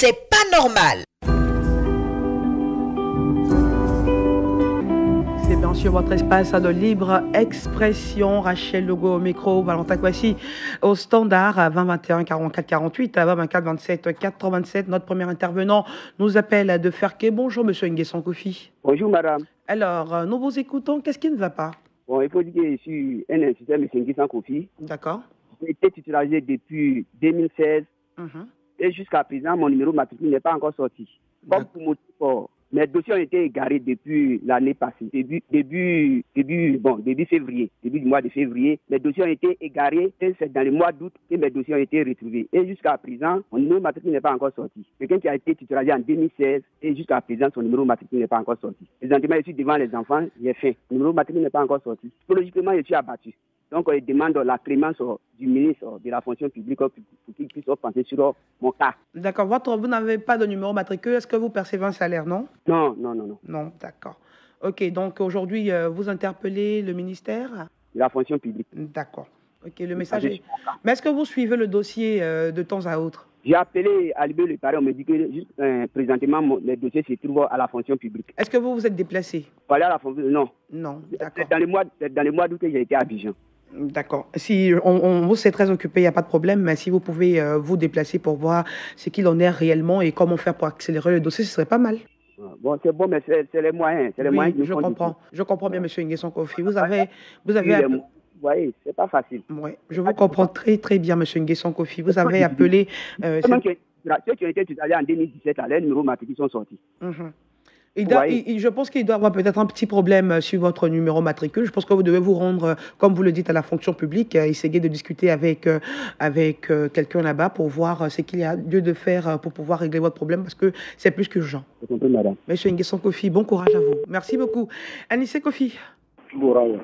c'est pas normal. C'est bien sûr votre espace de libre expression. Rachel Legault au micro, Valentin Kouassi au standard à 20 21 44 48 à 20 24 27 87. Notre premier intervenant nous appelle de Ferké. Bonjour monsieur Nguesson Kofi. Bonjour madame. Alors, nous vous écoutons. Qu'est-ce qui ne va pas? Bon, il faut dire que je suis un instituteur M. Nguesson Kofi. D'accord. J'ai été titularisé depuis 2016 et jusqu'à présent, mon numéro matricule n'est pas encore sorti. Comme pour motif fort, mes dossiers ont été égarés depuis l'année passée, début février, début du mois de février. Mes dossiers ont été égarés et c'est dans le mois d'août que mes dossiers ont été retrouvés. Et jusqu'à présent, mon numéro matricule n'est pas encore sorti. Quelqu'un qui a été titularisé en 2016 et jusqu'à présent, son numéro matricule n'est pas encore sorti. Présentement, je suis devant les enfants, j'ai faim. Mon numéro matricule n'est pas encore sorti. Psychologiquement, je suis abattu. Donc, je demande la clémence du ministre de la fonction publique pour qu'il puisse penser sur mon cas. D'accord. Vous n'avez pas de numéro matricule. Est-ce que vous percevez un salaire, non? Non. Non, d'accord. Ok, donc aujourd'hui, vous interpellez le ministère de la fonction publique. D'accord. Ok, le message est... Mais est-ce que vous suivez le dossier de temps à autre? J'ai appelé à Libé Le Paré, on me dit que présentement, les dossiers se trouvent à la fonction publique. Est-ce que vous vous êtes déplacé? Pas à la fonction, non. Non, d'accord. C'est dans les mois d'août que j'ai été à Abidjan. D'accord. Si on vous est très occupé, il n'y a pas de problème, mais si vous pouvez vous déplacer pour voir ce qu'il en est réellement et comment faire pour accélérer le dossier, ce serait pas mal. Bon, c'est bon, mais c'est les moyens. C'est les moyens je comprends. Je comprends bien, monsieur Nguesson Kofi. Vous avez Vous voyez, c'est pas facile. Oui, je vous comprends très, très bien, monsieur Nguesson Kofi. Vous avez appelé... Ceux qui ont été titularisés en 2017, les numéros matricules sont sortis. Je pense qu'il doit avoir peut-être un petit problème sur votre numéro matricule. Je pense que vous devez vous rendre, comme vous le dites, à la fonction publique, essayer de discuter avec quelqu'un là-bas pour voir ce qu'il y a lieu de faire pour pouvoir régler votre problème parce que c'est plus qu'urgent. Je comprends, madame. Monsieur Nguesson Kofi, bon courage à vous. Merci beaucoup. Anissé Kofi. Bonjour.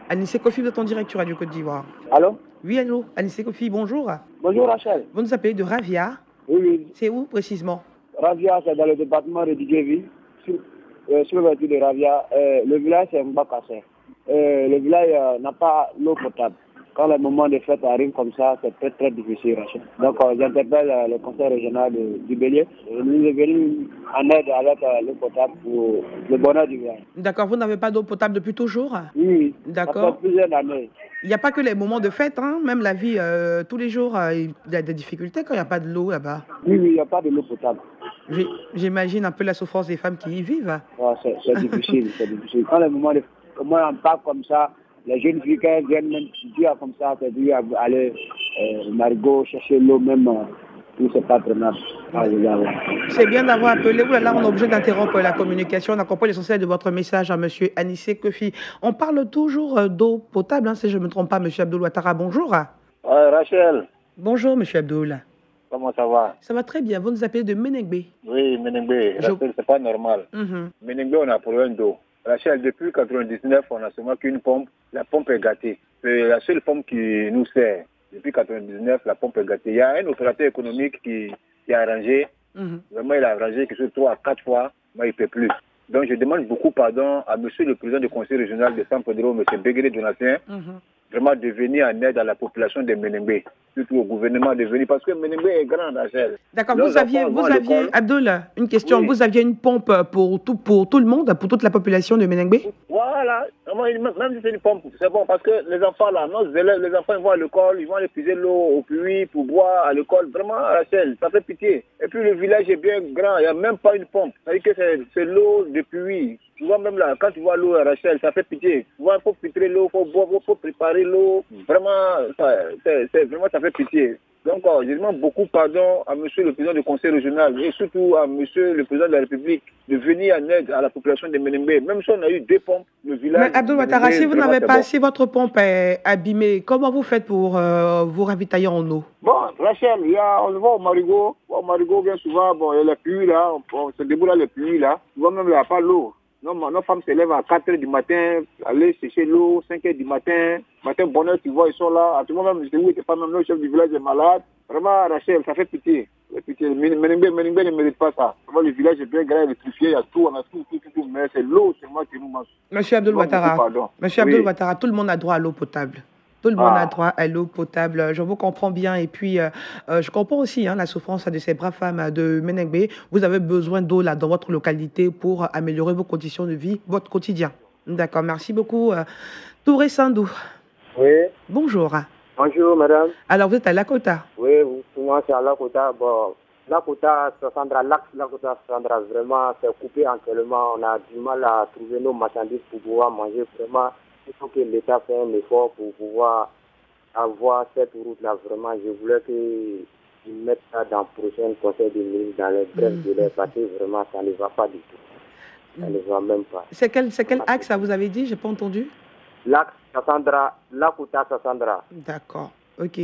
Anissé Kofi, vous êtes en direct sur Radio Côte d'Ivoire. Allô? Oui, allô. Anissé Kofi, bonjour. Bonjour, Rachel. Vous nous appelez de Ravia? Oui. C'est où précisément? Ravia, c'est dans le département de Djévi. Sur le vertu de Ravia, le village c'est Mbakassé. Le village n'a pas l'eau potable. Quand le moment des fêtes arrive comme ça, c'est très très difficile. Donc j'interpelle le conseil régional du Bélier. Nous est venu en aide avec l'eau potable pour le bonheur du village. D'accord, vous n'avez pas d'eau potable depuis toujours? Oui, d'accord. Ça fait plusieurs années. Il n'y a pas que les moments de fête, hein? Même la vie, tous les jours, il y a des difficultés quand il n'y a pas de l'eau là-bas. Oui, il n'y a pas de l'eau potable. J'imagine un peu la souffrance des femmes qui y vivent. Ouais, c'est difficile, c'est difficile. Quand le moment de... Moi, on parle comme ça, les jeunes filles, quand elles viennent même dire comme ça, c'est dire aller Marigot chercher l'eau même pour ses partenaires. C'est bien d'avoir appelé. Ouh là là, on est obligé d'interrompre la communication. On a compris l'essentiel de votre message à monsieur Anissé Kofi. On parle toujours d'eau potable, hein, si je ne me trompe pas, monsieur Abdoul Ouattara. Bonjour. Rachel. Bonjour, monsieur Abdoul. Comment ça va? Ça va très bien. Vous nous appelez de Menengbe. Oui, Menengbe. Rachel, c'est pas normal. Menengbe, on a problème d'eau. Rachel, depuis 1999, on a seulement qu'une pompe. La pompe est gâtée. C'est la seule pompe qui nous sert. Depuis 1999, la pompe est gâtée. Il y a un opérateur économique qui a arrangé. Vraiment, il a arrangé que ce 3 à 4 fois, mais il ne peut plus. Donc, je demande beaucoup pardon à monsieur le président du conseil régional de San Pedro, monsieur Béguéré Donatien, vraiment de venir en aide à la population de Menengbe, surtout au gouvernement de venir, parce que Menengbe est grand, Rachel. D'accord, vous aviez Abdoul, une question, oui. Vous aviez une pompe pour tout le monde, pour toute la population de Menengbe? Voilà, même si c'est une pompe, c'est bon, parce que les enfants là, nos élèves, les enfants ils vont à l'école, ils vont aller puiser l'eau au puits pour boire à l'école, vraiment, Rachel, ça fait pitié. Et puis le village est bien grand, il n'y a même pas une pompe, c'est-à-dire que c'est l'eau de puits. Tu vois même là, quand tu vois l'eau, Rachel, ça fait pitié. Tu vois, il faut filtrer l'eau, il faut boire, il faut préparer l'eau. Vraiment, ça fait pitié. Donc, je demande beaucoup pardon à monsieur le président du conseil régional et surtout à monsieur le président de la République de venir en aide à la population de Menengbe. Même si on a eu 2 pompes, le village... Mais Abdoul Ouattara, si vous n'avez pas, si votre pompe est abîmée, comment vous faites pour vous ravitailler en eau? Bon, Rachel, on va au Marigot. Au Marigot, bien souvent, bon, il y a les puits là, on se déboule dans les puits là. Tu vois même là, il n'y a pas l'eau. Nos femmes se lèvent à 4 h du matin, aller chercher l'eau, 5 h du matin. Matin, bonne heure, tu vois, ils sont là. À tout moment, même, je dis, pas même le chef du village est malade. Vraiment, Rachel, ça fait pitié. Menengbe ne mérite pas ça. Vraiment, le village est bien grand, électrifié, il y a tout, on a tout. Mais c'est l'eau seulement qui nous manque. Monsieur Abdoul Ouattara, tout le monde a droit à l'eau potable. Tout le monde a droit à l'eau potable. Je vous comprends bien. Et puis, je comprends aussi la souffrance de ces braves femmes de Menengbe. Vous avez besoin d'eau là dans votre localité pour améliorer vos conditions de vie, votre quotidien. D'accord. Merci beaucoup. Touré Sandou. Oui. Bonjour. Bonjour, madame. Alors, vous êtes à Lakota? Oui, moi, c'est à Lakota. Bon, Lakota, Sassandra, Lakota, Sassandra, vraiment, c'est coupé actuellement. On a du mal à trouver nos marchandises pour pouvoir manger. Vraiment, il faut que l'État fasse un effort pour pouvoir avoir cette route-là. Vraiment, je voulais qu'ils mettent ça dans le prochain conseil des ministres, dans les brefs délais, parce que vraiment, ça ne va pas du tout. Ça ne va même pas. C'est quel axe, ça vous avez dit? Je n'ai pas entendu. L'axe Sassandra, Lakota, Sassandra. D'accord, ok.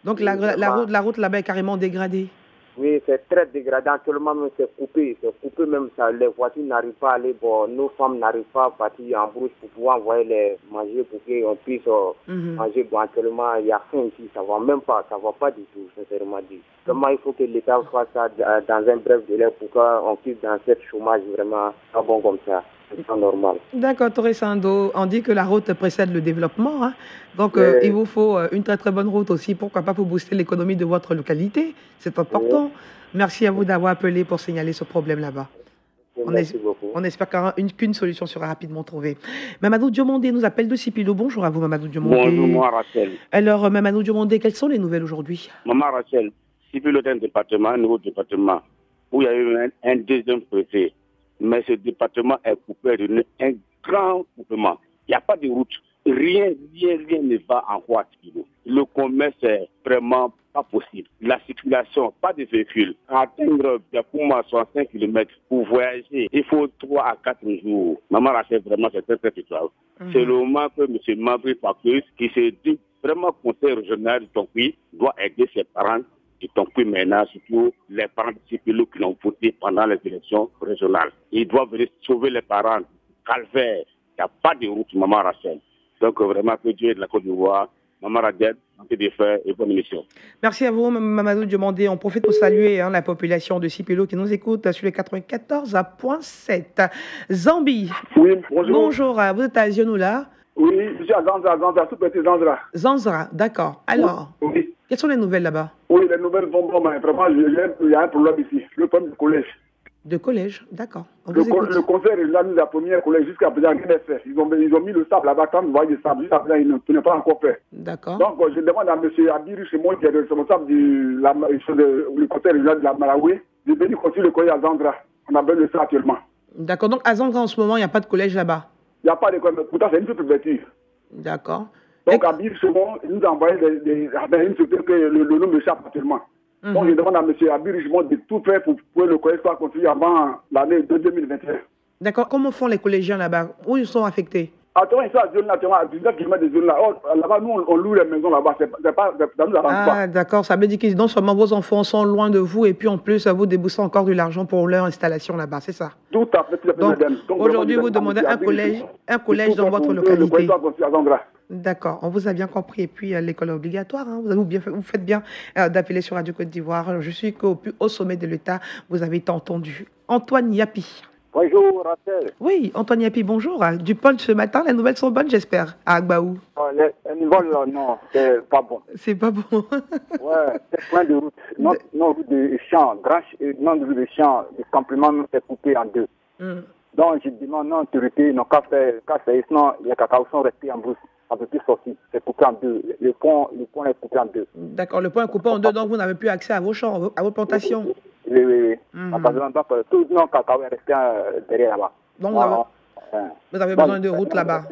Donc la route là-bas est carrément dégradée. Oui, c'est très dégradé. Actuellement, c'est coupé. C'est coupé même ça. Les voitures n'arrivent pas à aller. Bon, nos femmes n'arrivent pas à partir en brousse pour pouvoir envoyer les manger pour qu'on puisse manger. Bon, actuellement, il y a faim ici. Ça va même pas. Ça va pas du tout, sincèrement dit. Vraiment, il faut que l'État fasse ça dans un bref délai pour qu'on puisse dans cette chômage vraiment pas bon comme ça. C'est pas normal. D'accord, Toré Sando, on dit que la route précède le développement. Donc, il vous faut une très très bonne route aussi. Pourquoi pas pour booster l'économie de votre localité? C'est important. Merci à vous d'avoir appelé pour signaler ce problème là-bas. Merci beaucoup. On espère qu'une solution sera rapidement trouvée. Mamadou Diomandé nous appelle de Sipilo. Bonjour à vous, Mamadou Diomandé. Bonjour, moi, Rachel. Alors, Mamadou Diomandé, quelles sont les nouvelles aujourd'hui? Maman Rachel, Sipilo est un département, un nouveau département, où il y a eu un deuxième préfet. Mais ce département est coupé d'un grand coupement. Il n'y a pas de route. Rien ne va en voie à Sipilo. Le commerce est vraiment pas possible. La circulation, pas de véhicules. Atteindre Biakouma 65 km pour voyager, il faut 3 à 4 jours. Maman Rachel, vraiment, c'est très, très grave. C'est le moment que M. Mabri Fakus, qui se dit vraiment conseil régional du Tonkoui, doit aider ses parents du Tonkoui maintenant, surtout les parents de Sipilo qui l'ont voté pendant les élections régionales. Ils doivent venir sauver les parents. Calvaire, il n'y a pas de route, Maman Rachel. Donc vraiment, que Dieu de la Côte d'Ivoire, Maman Rachel, santé des frères et bonne émission. Merci à vous, Mamadou Diomandé. On profite pour saluer la population de Sipilo qui nous écoute sur les 94.7. Zambie. Oui, bonjour. Bonjour, vous êtes à Zionoula? Oui, je suis à Zanzra, tout petit Zanzra. Zanzra, d'accord. Alors, oui. Quelles sont les nouvelles là-bas? Oui, les nouvelles vont bon, mais vraiment, il y a un problème ici, le problème du collège. De collège, d'accord. Le conseil régional nous a promis un collège jusqu'à présent, rien n'est fait. Ils ont mis le sable là-bas, quand vous voyez le sable, jusqu'à présent, ils ne pas encore fait. D'accord. Donc, je demande à M. Abiri Chemon, qui est le responsable du conseil régional de la Malawi, de venir construire le collège à Zanzra. On a besoin de ça actuellement. D'accord. Donc, à Zanzra, en ce moment, il n'y a pas de collège là-bas? Il n'y a pas de collège. Pourtant, c'est une toute ouverture. D'accord. Donc, Abiri Chemon, il nous a envoyé une structure que le nom m'échappe actuellement. Donc, je demande à M. Abiri Chemon de tout faire pour que le collège soit construit avant l'année 2021. D'accord. Comment font les collégiens là-bas? Où ils sont affectés? Actuellement, ils sont à zone là, à 19 km de zone là. Là-bas, nous, on loue les maisons là-bas. Ça nous arrange pas. Ah, d'accord. Ça veut dire que non seulement vos enfants sont loin de vous, et puis en plus, vous déboursez encore de l'argent pour leur installation là-bas, c'est ça? Tout à fait. Donc aujourd'hui, vous demandez un collège dans votre localité. D'accord, on vous a bien compris. Et puis, l'école obligatoire, vous faites bien d'appeler sur Radio Côte d'Ivoire. Je suis qu'au plus haut sommet de l'État, vous avez été entendu. Antoine Yapi. Bonjour, Rachel. Oui, Antoine Yapi, bonjour. Du pôle ce matin, les nouvelles sont bonnes, j'espère, à Agbaou. Les nouvelles, non, c'est pas bon. C'est pas bon. Ouais, c'est plein de routes. Non, route de champs, non, route de champs, le complément, c'est coupé en deux. Donc, je demande, non, autorité, non, qu'à faire, sinon, les cacao sont restés en brousse. Ça peut plus sortir. C'est coupé en deux. Le pont est coupé en deux. D'accord, le pont est coupé en deux, donc vous n'avez plus accès à vos champs, à vos plantations. Oui. Donc, tout le cacao est resté derrière là-bas. Donc, vous avez besoin de route là-bas?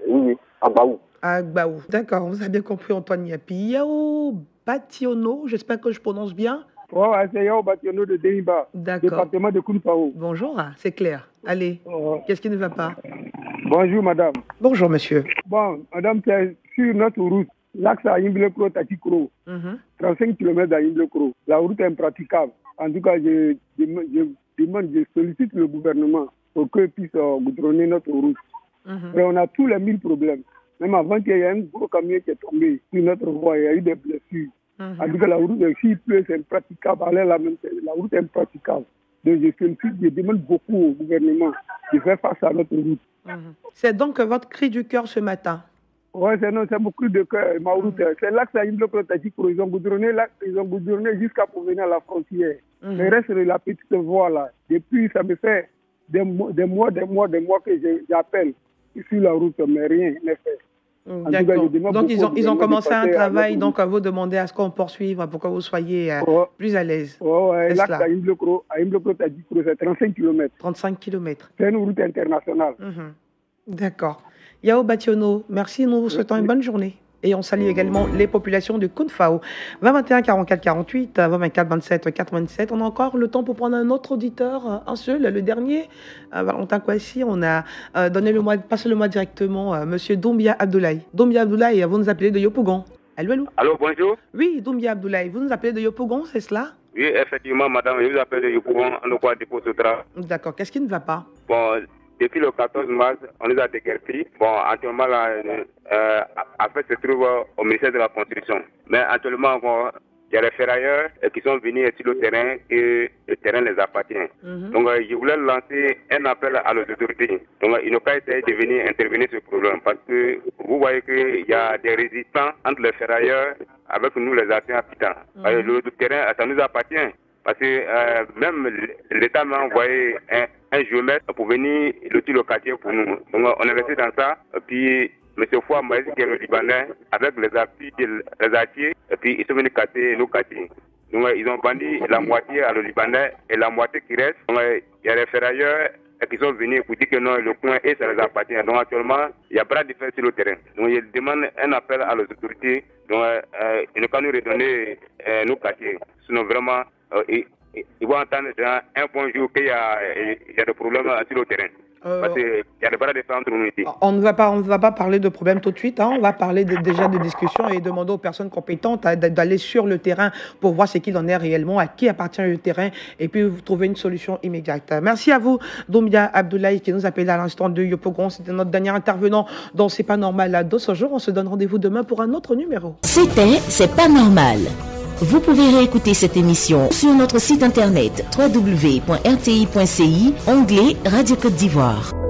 Oui, à Baou. À Agbaou. D'accord, vous avez bien compris, Antoine Yapi. Yao Bationo, j'espère que je prononce bien. Oh, c'est Yao Bationo de Deimba, département de Kounipao. Bonjour, c'est clair. Allez, qu'est-ce qui ne va pas? Bonjour, madame. Bonjour, monsieur. Bon, madame, c'est sur notre route, l'axe à Imblekro, Tatikro, 35 km à Imblekro. La route est impraticable. En tout cas, je sollicite le gouvernement pour qu'il puisse goudronner notre route. Mais on a tous les 1000 problèmes. Même avant qu'il y ait un gros camion qui est tombé sur notre voie, il y a eu des blessures. En tout cas, la route, s'il pleut, c'est impraticable. La route est impraticable. Donc, je demande beaucoup au gouvernement de faire face à notre route. C'est donc votre cri du cœur ce matin? Ouais, c'est beaucoup de cœur, ma route. C'est l'axe à Imblo-Kro-Tadjikro. Ils ont goudronné jusqu'à pour venir à la frontière. Le reste de la petite voie là, depuis, ça me fait des mois que j'appelle sur la route, mais rien n'est fait. D'accord. Donc, ils ont commencé un travail, donc à vous demander à ce qu'on poursuive pour que vous soyez plus à l'aise. Oui, l'axe à Imblo-Kro-Tadjikro, c'est 35 km. 35 km. C'est une route internationale. D'accord. Yao Bationo, merci, nous vous souhaitons une bonne journée. Et on salue également les populations de Kounfao. 20 44 48, 20 24 27 97. On a encore le temps pour prendre un autre auditeur, un seul, le dernier. Valentin Kouassi, on a passé le mois directement, monsieur Doumbia Abdoulaye. Doumbia Abdoulaye, vous nous appelez de Yopougon. Allô? Allô, bonjour. Oui, Doumbia Abdoulaye, vous nous appelez de Yopougon, c'est cela? Oui, effectivement, madame, je vous appelle de Yopougon, en quoi dépôt ce travail. D'accord, qu'est-ce qui ne va pas? Bon, depuis le 14 mars, on les a déguerpis. Bon, actuellement, là, affaire se trouve au ministère de la Construction. Mais actuellement, il y a les ferrailleurs qui sont venus sur le terrain et le terrain les appartient. Donc, je voulais lancer un appel à nos autorités. Donc, ils n'ont pas essayé de venir intervenir sur ce problème parce que vous voyez qu'il y a des résistants entre les ferrailleurs avec nous, les artisans habitants. Le terrain, ça nous appartient. Parce que même l'État m'a envoyé un géomètre pour venir lotir le quartier pour nous. Donc on investit dans ça. Et puis M. Fouad Maïs, qui est le Libanais, avec les artiers, et puis ils sont venus casser nos quartiers. Donc ils ont vendu la moitié à le Libanais et la moitié qui reste. Donc il y a les ferrailleurs qui sont venus pour dire que non, le coin et ça les appartient. Donc actuellement, il y a bras de fer sur le terrain. Donc il demande un appel à les autorités. Donc ils ne peuvent nous redonner nos quartiers. Sinon vraiment, ils vont entendre dans un bon jour qu'il y a des problèmes sur le terrain. Parce qu'il y a des bras de fer entre nous ici. On ne va pas parler de problème tout de suite. On va parler déjà de discussion et demander aux personnes compétentes d'aller sur le terrain pour voir ce qu'il en est réellement, à qui appartient le terrain, et puis trouver une solution immédiate. Merci à vous, Doumbia Abdoulaye, qui nous appelle à l'instant de Yopougon. C'était notre dernier intervenant dans C'est pas normal de ce jour. On se donne rendez-vous demain pour un autre numéro. C'était C'est pas normal. Vous pouvez réécouter cette émission sur notre site internet www.rti.ci, onglet Radio Côte d'Ivoire.